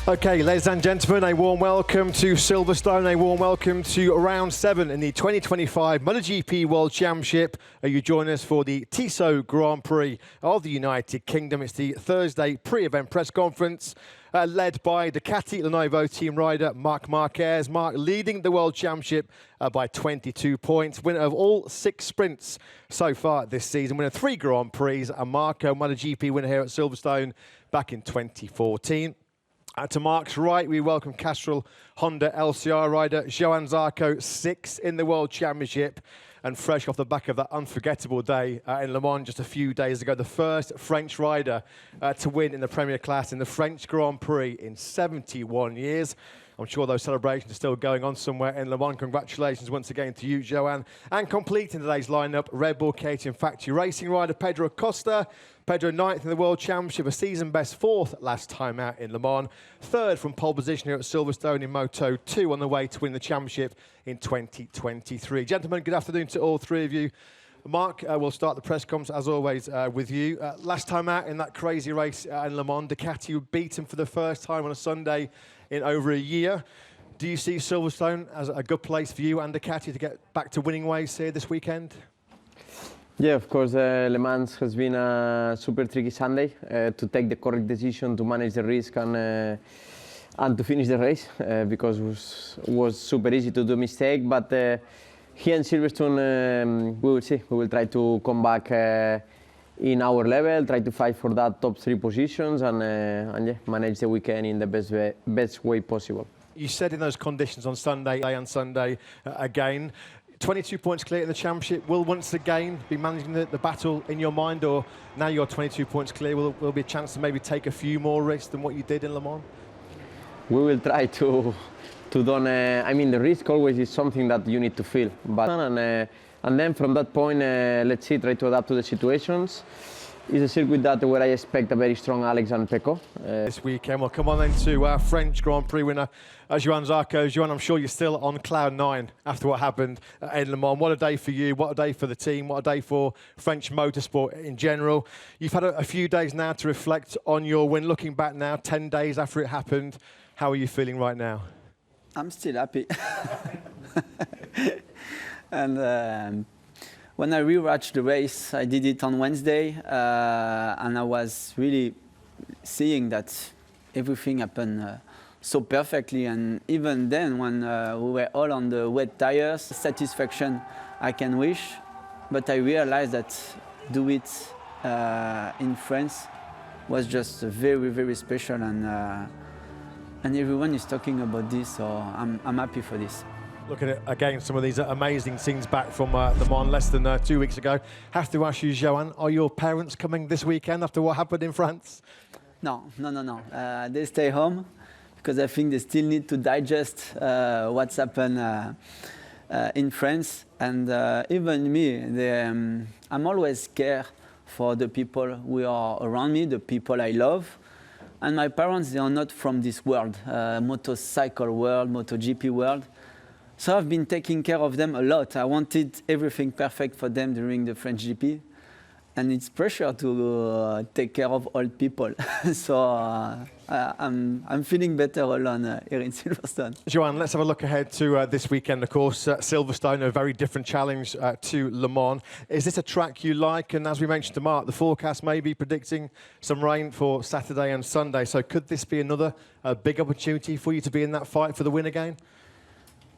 Okay, ladies and gentlemen, a warm welcome to Silverstone, a warm welcome to round 7 in the 2025 MotoGP World Championship. You join us for the Tissot Grand Prix of the United Kingdom. It's the Thursday pre-event press conference led by Ducati Lenovo team rider Marc Marquez. Marc leading the World Championship by 22 points, winner of all 6 sprints so far this season, winner of 3 Grand Prix, and Marco, MotoGP winner here at Silverstone back in 2014. To Marc's right, we welcome Castrol Honda LCR rider Johan Zarco, 6th in the World Championship, and fresh off the back of that unforgettable day in Le Mans just a few days ago, the first French rider to win in the Premier Class in the French Grand Prix in 71 years. I'm sure those celebrations are still going on somewhere in Le Mans. Congratulations once again to you, Johan. And completing today's lineup, Red Bull KTM Factory Racing rider Pedro Costa. Pedro 9th in the World Championship, a season best 4th last time out in Le Mans. 3rd from pole position here at Silverstone in Moto 2 on the way to win the championship in 2023. Gentlemen, good afternoon to all 3 of you. Marc, we'll start the press conference as always with you. Last time out in that crazy race in Le Mans, Ducati were beaten for the first time on a Sunday in over a year. Do you see Silverstone as a good place for you and Ducati to get back to winning ways here this weekend? Yeah, of course, Le Mans has been a super tricky Sunday to take the correct decision, to manage the risk and to finish the race because it was super easy to do a mistake. But here in Silverstone, we will see. We will try to come back in our level, try to fight for that top 3 positions and yeah, manage the weekend in the best way possible. You said in those conditions on Sunday and Sunday again, 22 points clear in the championship. Will once again be managing the battle in your mind, or now you're 22 points clear, will be a chance to maybe take a few more risks than what you did in Le Mans? We will try to don't. I mean, the risk always is something that you need to feel. But and then from that point, let's see, try to adapt to the situations. It's a circuit that where I expect a very strong Alex and Pecco. This weekend, we'll come on then to our French Grand Prix winner, Johan Zarco. Johan, I'm sure you're still on cloud 9 after what happened in Le Mans. What a day for you, what a day for the team, what a day for French motorsport in general. You've had a few days now to reflect on your win. Looking back now, 10 days after it happened, how are you feeling right now? I'm still happy. And when I rewatched the race, I did it on Wednesday, and I was really seeing that everything happened so perfectly. And even then, when we were all on the wet tires, satisfaction I can wish, but I realized that do it in France was just very, very special, and everyone is talking about this, so I'm happy for this. Looking at, again, some of these amazing scenes back from Le Mans less than 2 weeks ago. Have to ask you, Johan, are your parents coming this weekend after what happened in France? No. They stay home because I think they still need to digest what's happened in France. And even me, I'm always scared for the people who are around me, the people I love. And my parents, they are not from this world, motorcycle world, MotoGP world. So I've been taking care of them a lot. I wanted everything perfect for them during the French GP. And it's pressure to take care of old people. So I'm feeling better alone here in Silverstone. Johan, let's have a look ahead to this weekend, of course. Silverstone, a very different challenge to Le Mans. Is this a track you like? And as we mentioned to Marc, the forecast may be predicting some rain for Saturday and Sunday. So could this be another big opportunity for you to be in that fight for the win again?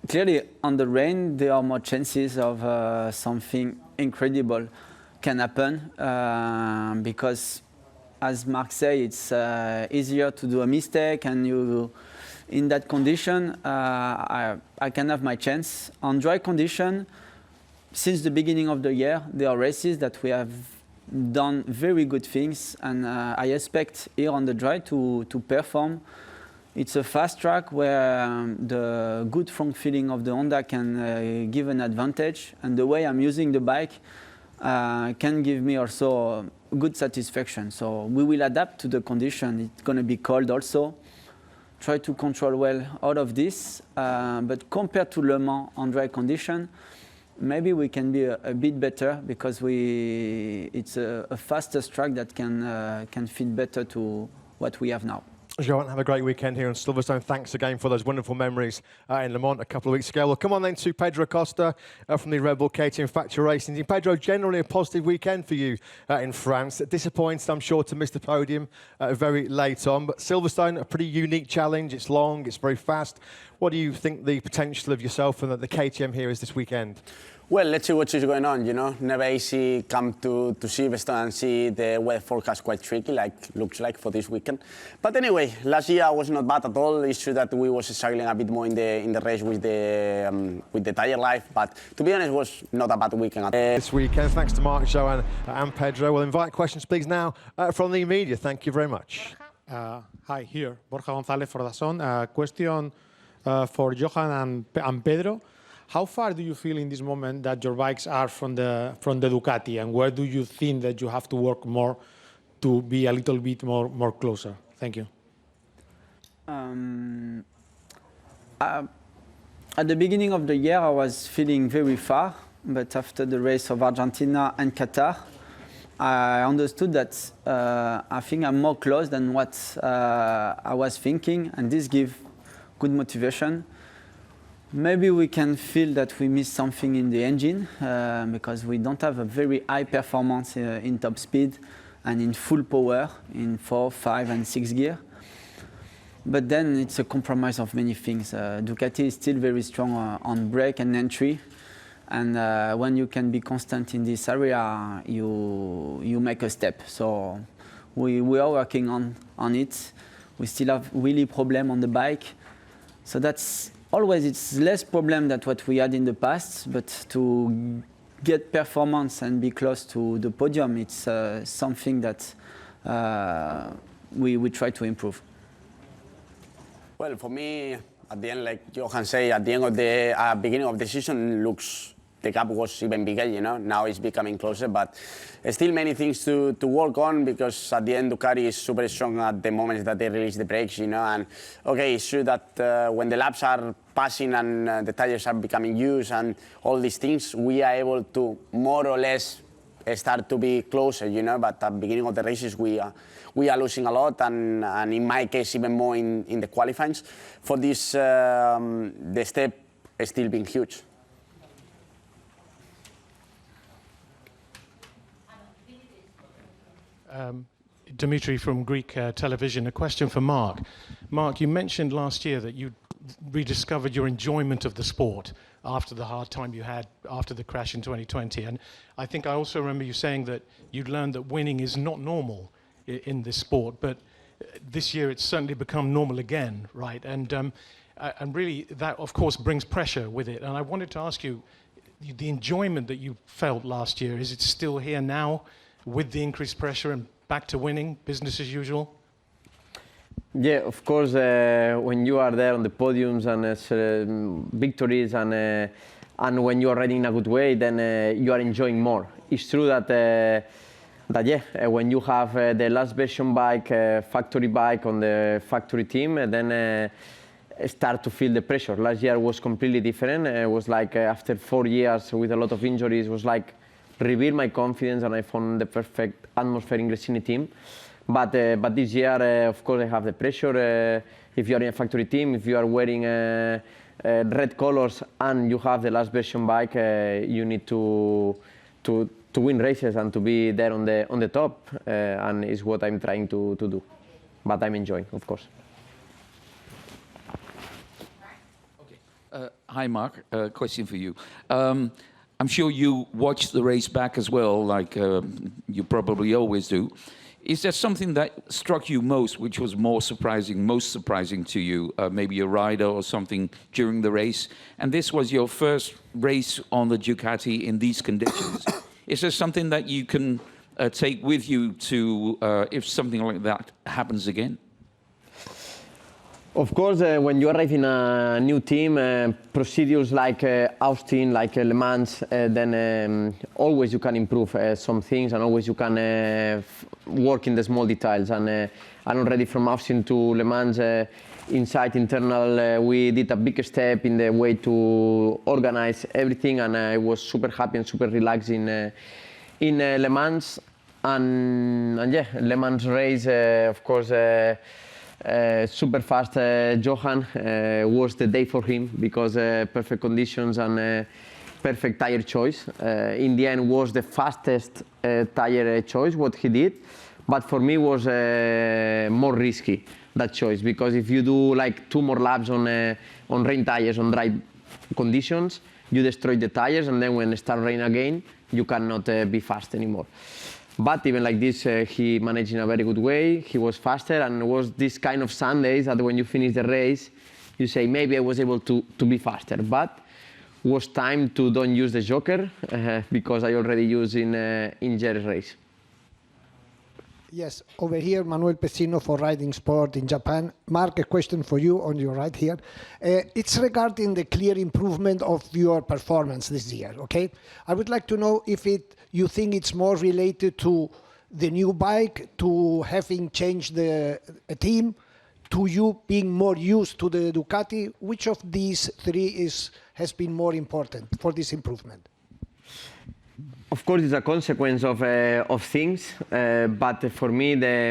Clearly, on the rain, there are more chances of something incredible can happen because, as Marc said, it's easier to do a mistake, and in that condition, I can have my chance. On dry condition, since the beginning of the year, there are races that we have done very good things, and I expect here on the dry to perform. It's a fast track where the good front feeling of the Honda can give an advantage, and the way I'm using the bike can give me also good satisfaction. So we will adapt to the condition. It's going to be cold also. Try to control well all of this, but compared to Le Mans on dry condition, maybe we can be a bit better because it's a faster track that can fit better to what we have now. Johan, have a great weekend here in Silverstone. Thanks again for those wonderful memories in Le Mans a couple of weeks ago. Well, come on then to Pedro Costa from the Red Bull KTM Factory Racing Team. Pedro, generally a positive weekend for you in France. Disappointed, I'm sure, to miss the podium very late on. But Silverstone, a pretty unique challenge. It's long, it's very fast. What do you think the potential of yourself and the KTM here is this weekend? Well, let's see what is going on, you know. Never easy come to Silverstone and see the weather forecast quite tricky, like looks like for this weekend. But anyway, last year was not bad at all. It's true that we was struggling a bit more in the race with the tire life, but to be honest, it was not a bad weekend at all. This weekend, thanks to Marc, Johan and Pedro. We'll invite questions, please, now from the media. Thank you very much. Hi, here, Borja González for DAZN. Question for Johan and Pedro. How far do you feel in this moment that your bikes are from the Ducati, and where do you think that you have to work more to be a little bit more closer? Thank you. At the beginning of the year, I was feeling very far, but after the race of Argentina and Qatar, I understood that I think I'm more close than what I was thinking, and this gives good motivation. Maybe we can feel that we missed something in the engine because we don't have a very high performance in top speed and in full power in 4, 5 and 6 gear. But then it's a compromise of many things. Ducati is still very strong on brake and entry. And when you can be constant in this area, you make a step. So we are working on it. We still have really problem on the bike. So that's always, it's less problem than what we had in the past, but to get performance and be close to the podium, it's something that we try to improve. Well, for me, at the end, like Johan said, at the end of the beginning of the season, the gap was even bigger, you know. Now it's becoming closer, but still many things to work on, because at the end Ducati is super strong at the moment that they release the brakes, you know. And okay, it's true that when the laps are passing and the tires are becoming used and all these things, we are able to more or less start to be closer, you know. But at the beginning of the races, we are losing a lot, and in my case even more in the qualifying. For this, the step is still being huge. Dimitri from Greek television. A question for Marc. Marc, you mentioned last year that you rediscovered your enjoyment of the sport after the hard time you had after the crash in 2020. And I think I also remember you saying that you'd learned that winning is not normal in this sport, but this year it's certainly become normal again, right? And really that, of course, brings pressure with it. And I wanted to ask you, the enjoyment that you felt last year, is it still here now with the increased pressure and back to winning, business as usual? Yeah, of course, when you are there on the podiums and victories and when you are riding in a good way, then you are enjoying more. It's true that when you have the last version bike, factory bike on the factory team, then start to feel the pressure. Last year was completely different. It was like after 4 years with a lot of injuries, it was like rebuild my confidence, and I found the perfect atmosphere in Gresini team. But this year, of course, I have the pressure. If you are in a factory team, if you are wearing red colors and you have the last version bike, you need to win races and to be there on the top, and is what I'm trying to do. But I'm enjoying, of course. Okay. Hi, Marc. Question for you. I'm sure you watched the race back as well, like you probably always do. Is there something that struck you most, which was most surprising to you? Maybe a rider or something during the race? And this was your first race on the Ducati in these conditions. Is there something that you can take with you to if something like that happens again? Of course, when you arrive in a new team, procedures like Austin, like Le Mans, then always you can improve some things, and always you can work in the small details. And already from Austin to Le Mans, inside internal, we did a big step in the way to organize everything, and I was super happy and super relaxed in Le Mans. And yeah, Le Mans race, of course, Super fast Johan was the day for him because perfect conditions and perfect tire choice. In the end was the fastest tire choice what he did, but for me was more risky that choice, because if you do like 2 more laps on rain tires on dry conditions, you destroy the tires, and then when it starts rain again you cannot be fast anymore. But even like this, he managed in a very good way. He was faster, and it was this kind of Sundays that when you finish the race, you say, maybe I was able to be faster. But was time to don't use the joker because I already used in Jerry's race. Yes, over here, Manuel Pesino for Riding Sport in Japan. Marc, a question for you on your right here. It's regarding the clear improvement of your performance this year, okay? I would like to know if you think it's more related to the new bike, to having changed a team, to you being more used to the Ducati. Which of these 3 has been more important for this improvement? Of course, it's a consequence of things, but for me the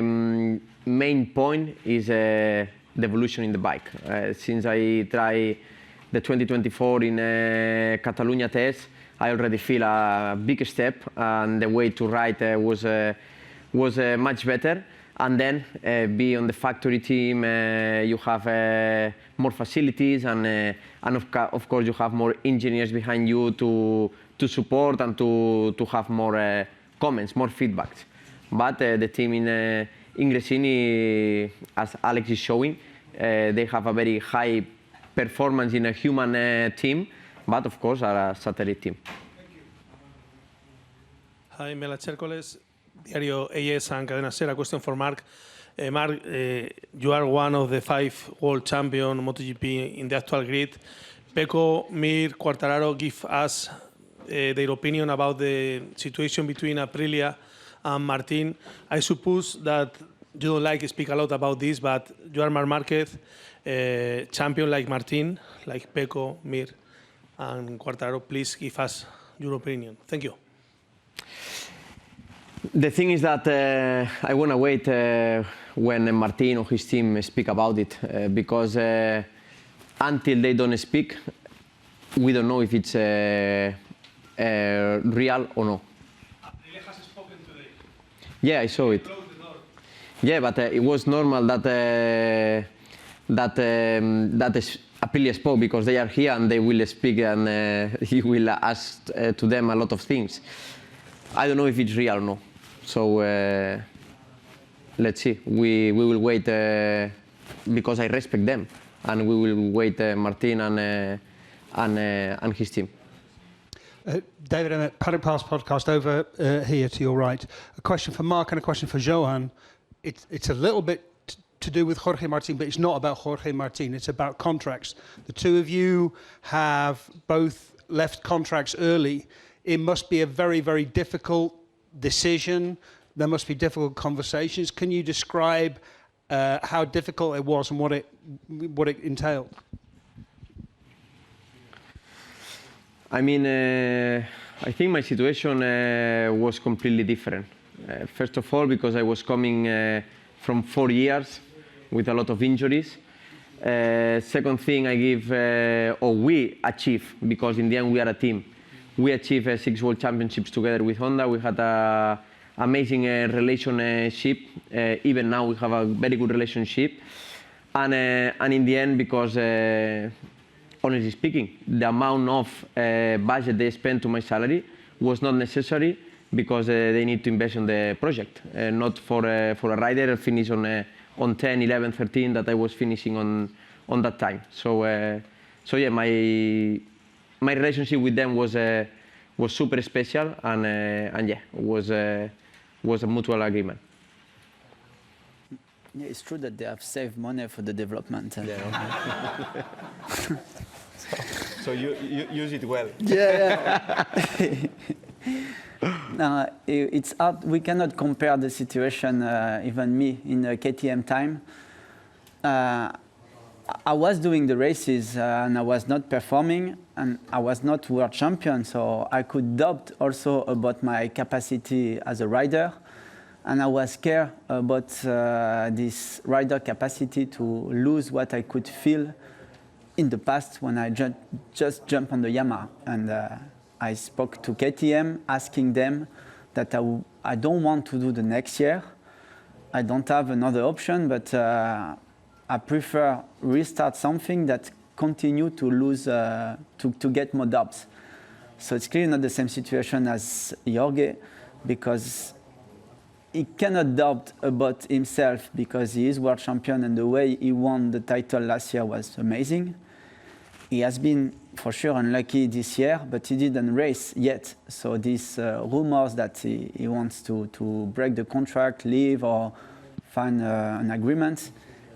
main point is the evolution in the bike. Since I tried the 2024 in Catalonia test, I already feel a big step, and the way to ride was much better. And then be on the factory team, you have more facilities, and of course you have more engineers behind you to support and to have more comments, more feedbacks. But the team in Gresini, as Alex is showing, they have a very high performance in a human team, but of course are a satellite team. Hi, Mela Chercoles, Diario AS and Cadena Ser. A question for Marc. Marc, you are one of the 5 world champion MotoGP in the actual grid. Pecco, Mir, Quartararo give us their opinion about the situation between Aprilia and Martin. I suppose that you don't like to speak a lot about this, but you are Marc Marquez, champion like Martin, like Pecco, Mir, and Quartararo. Please give us your opinion. Thank you. The thing is that I want to wait when Martin or his team speak about it, because until they don't speak, we don't know if it's real or no. Aprilia has spoken today. Yeah, I saw it. Yeah, but it was normal that Aprilia spoke, because they are here and they will speak, and he will ask to them a lot of things. I don't know if it's real or no. So let's see. We will wait because I respect them, and we will wait Martin and his team. David, at Paddock Pass podcast over here to your right. A question for Marc and a question for Johan. It's a little bit to do with Jorge Martin, but it's not about Jorge Martin. It's about contracts. The 2 of you have both left contracts early. It must be a very, very difficult decision. There must be difficult conversations. Can you describe how difficult it was and what it entailed? I mean, I think my situation was completely different. First of all, because I was coming from 4 years with a lot of injuries. Second thing, we achieved, because in the end we are a team. We achieved 6 World Championships together with Honda. We had an amazing relationship. Even now we have a very good relationship. And in the end, because honestly speaking, the amount of budget they spent to my salary was not necessary, because they need to invest in the project, not for a rider finish on 10, 11, 13 that I was finishing on that time. So yeah, my relationship with them was super special, and yeah, was a mutual agreement. Yeah, it's true that they have saved money for the development. Yeah. So you use it well. Yeah. No, it's hard. We cannot compare the situation, even me, in KTM time. I was doing the races and I was not performing, and I was not world champion, so I could doubt also about my capacity as a rider. And I was scared about this rider capacity to lose what I could feel in the past when I just jumped on the Yamaha. And I spoke to KTM, asking them that I don't want to do the next year. I don't have another option, but I prefer restart something that continue to lose, to get more doubts. So it's clearly not the same situation as Jorge, because he cannot doubt about himself because he is world champion and the way he won the title last year was amazing. He has been for sure unlucky this year, but he didn't race yet. So these rumors that he wants to break the contract, leave, or find an agreement,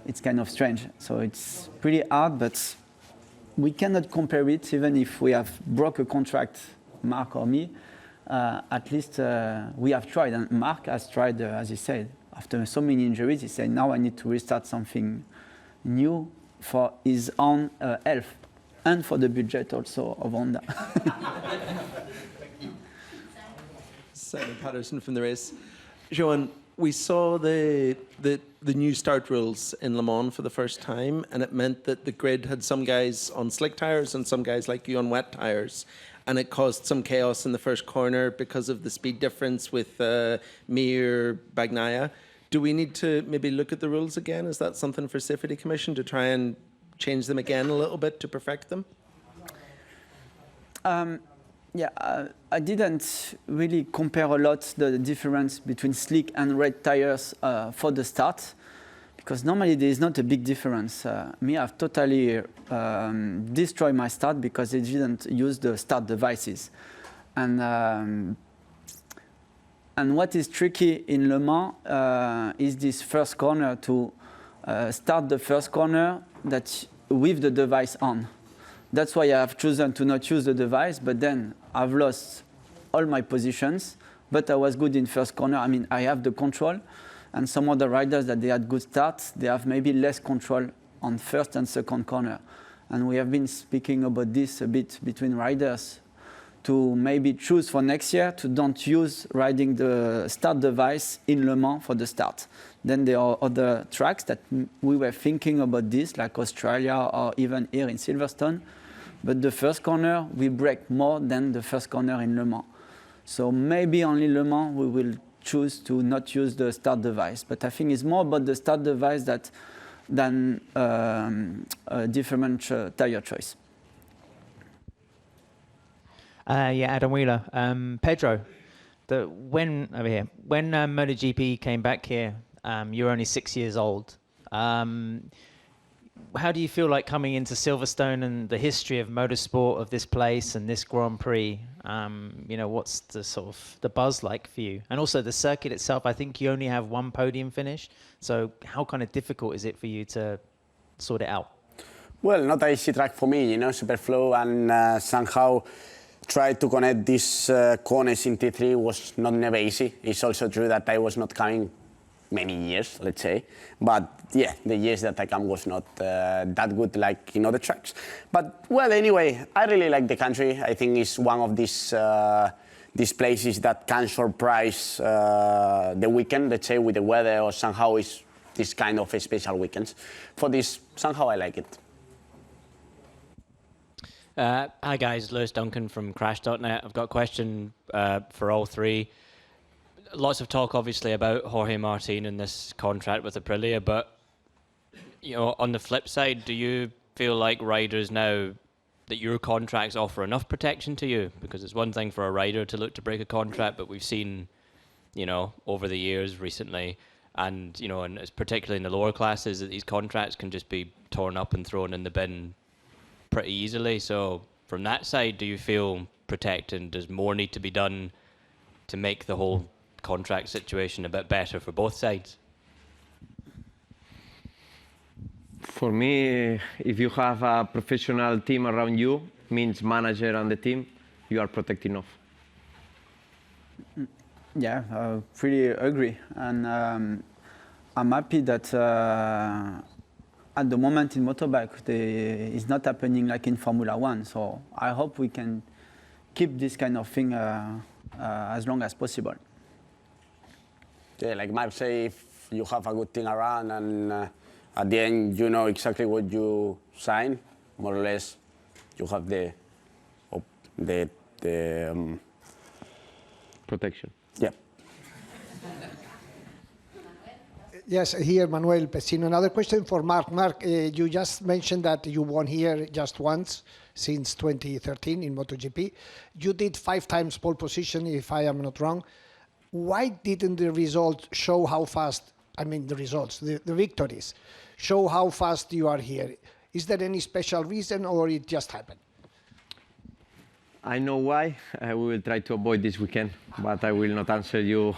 it's kind of strange. So it's pretty hard, but we cannot compare it, even if we have broke a contract, Marc or me. At least we have tried, and Marc has tried, as he said, after so many injuries, he said, now I need to restart something new for his own health and for the budget also of Honda. Simon Patterson from the race. Johan, we saw the new start rules in Le Mans for the first time, and it meant that the grid had some guys on slick tyres and some guys like you on wet tyres. And it caused some chaos in the first corner because of the speed difference with Mir, Bagnaia. Do we need to maybe look at the rules again? Is that something for Safety Commission to try and change them again a little bit to perfect them? I didn't really compare a lot the difference between slick and red tires for the start, because normally there is not a big difference. Me, I've totally destroyed my start because they didn't use the start devices. And what is tricky in Le Mans is this first corner, to start the first corner with the device on. That's why I have chosen to not use the device, but then I've lost all my positions, but I was good in first corner. I mean, I have the control, and some other riders that they had good starts, they have maybe less control on first and second corner. And we have been speaking about this a bit between riders, to maybe choose for next year to don't use riding the start device in Le Mans for the start. Then there are other tracks that we were thinking about this, like Australia or even here in Silverstone. But the first corner, we brake more than the first corner in Le Mans. So maybe only Le Mans we will choose to not use the start device. But I think it's more about the start device than a different tire choice. Adam Wheeler. Pedro, when MotoGP came back here, you were only 6 years old. How do you feel like coming into Silverstone and the history of motorsport of this place and this Grand Prix? What's the sort of the buzz like for you? And also the circuit itself, I think you only have one podium finish. So how kind of difficult is it for you to sort it out? Well, not an easy track for me, Superflow, and somehow try to connect these corners in T3 was never easy. It's also true that I was not coming many years, let's say. But yeah, the years that I come was not that good like in other tracks. But well, anyway, I really like the country. I think it's one of these places that can surprise the weekend, let's say, with the weather, or somehow it's this kind of a special weekends. For this, somehow I like it. Hi guys, Lewis Duncan from Crash.net. I've got a question for all three. Lots of talk, obviously, about Jorge Martin and this contract with Aprilia, but on the flip side, do you feel like riders now that your contracts offer enough protection to you? Because it's one thing for a rider to look to break a contract, but we've seen, over the years recently, and and it's particularly in the lower classes, that these contracts can just be torn up and thrown in the bin pretty easily. So from that side, do you feel protected? Does more need to be done to make the whole contract situation a bit better for both sides? For me, if you have a professional team around you, means manager and the team, you are protected enough. Yeah, I pretty agree. And I'm happy that at the moment in motorbike, it's not happening like in Formula One. So I hope we can keep this kind of thing as long as possible. Yeah, like Marc say, if you have a good thing around and at the end you know exactly what you sign, more or less, you have the protection. Yeah. Yes, here, Manuel Pesino. Another question for Marc. Marc, you just mentioned that you won here just once since 2013 in MotoGP. You did 5 times pole position, if I am not wrong. Why didn't the results show how fast, I mean the results, the victories, show how fast you are here? Is there any special reason or it just happened? I know why. We will try to avoid this weekend, but I will not answer you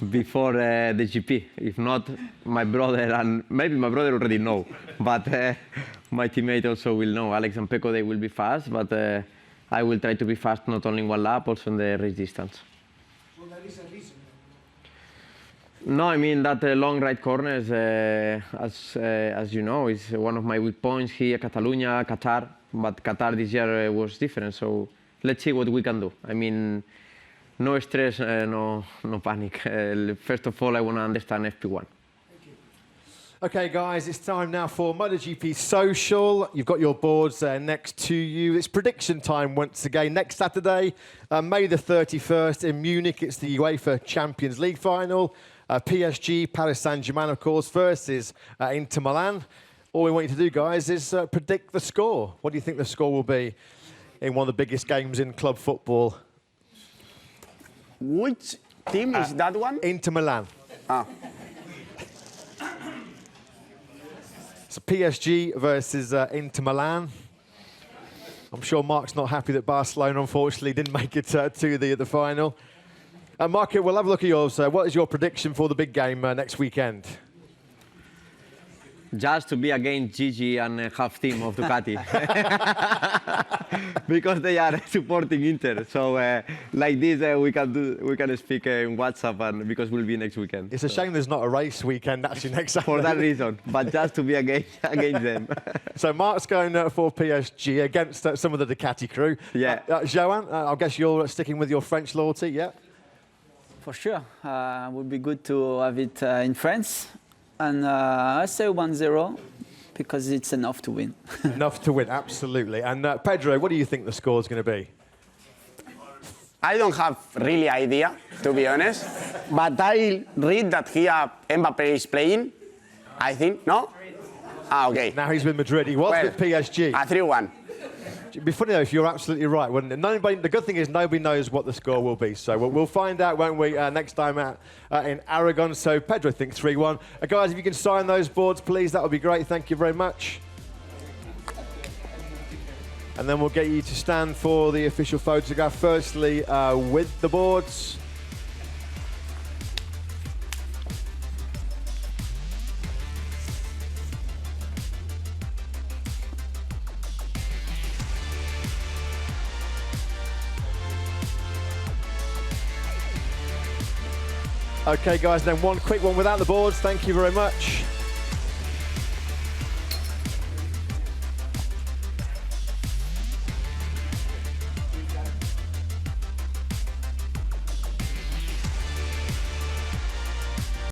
before the GP. If not, my brother, and maybe my brother already know, but my teammate also will know. Alex and Pecco, they will be fast, but I will try to be fast not only in one lap, also in the race distance. Well, there is a reason. No, I mean that long right corners, as you know, is one of my weak points here, Catalonia, Qatar, but Qatar this year was different, so let's see what we can do. I mean, no stress, no panic. First of all, I want to understand FP1. Okay, guys, it's time now for MotoGP Social. You've got your boards there next to you. It's prediction time once again. Next Saturday, May the 31st in Munich, it's the UEFA Champions League final. PSG, Paris Saint-Germain, of course, versus Inter Milan. All we want you to do, guys, is predict the score. What do you think the score will be in one of the biggest games in club football? Which team is that one? Inter Milan. Ah. So PSG versus Inter Milan. I'm sure Marc's not happy that Barcelona, unfortunately, didn't make it to the final. Marc, we'll have a look at yours. What is your prediction for the big game next weekend? Just to be against Gigi and half team of Ducati. Because they are supporting Inter. So like this, we can speak in WhatsApp, and because we'll be next weekend. It's a shame there's not a race weekend actually next Saturday. For that reason, but just to be against them. So Marc's going for PSG against some of the Ducati crew. Yeah. Johan, I guess you're sticking with your French loyalty, yeah? For sure. It would be good to have it in France. And I say 1-0 because it's enough to win. Enough to win, absolutely. And Pedro, what do you think the score is going to be? I don't have really idea, to be honest. But I read that here Mbappe is playing, I think, no? Ah, okay. Now he's with Madrid. He was with PSG. 3-1. It'd be funny though if you're absolutely right, wouldn't it? The good thing is nobody knows what the score will be, so we'll find out, won't we, next time out in Aragon. So Pedro thinks 3-1. Guys, if you can sign those boards, please, that would be great. Thank you very much. And then we'll get you to stand for the official photograph. Firstly, with the boards. Okay, guys, then one quick one without the boards. Thank you very much.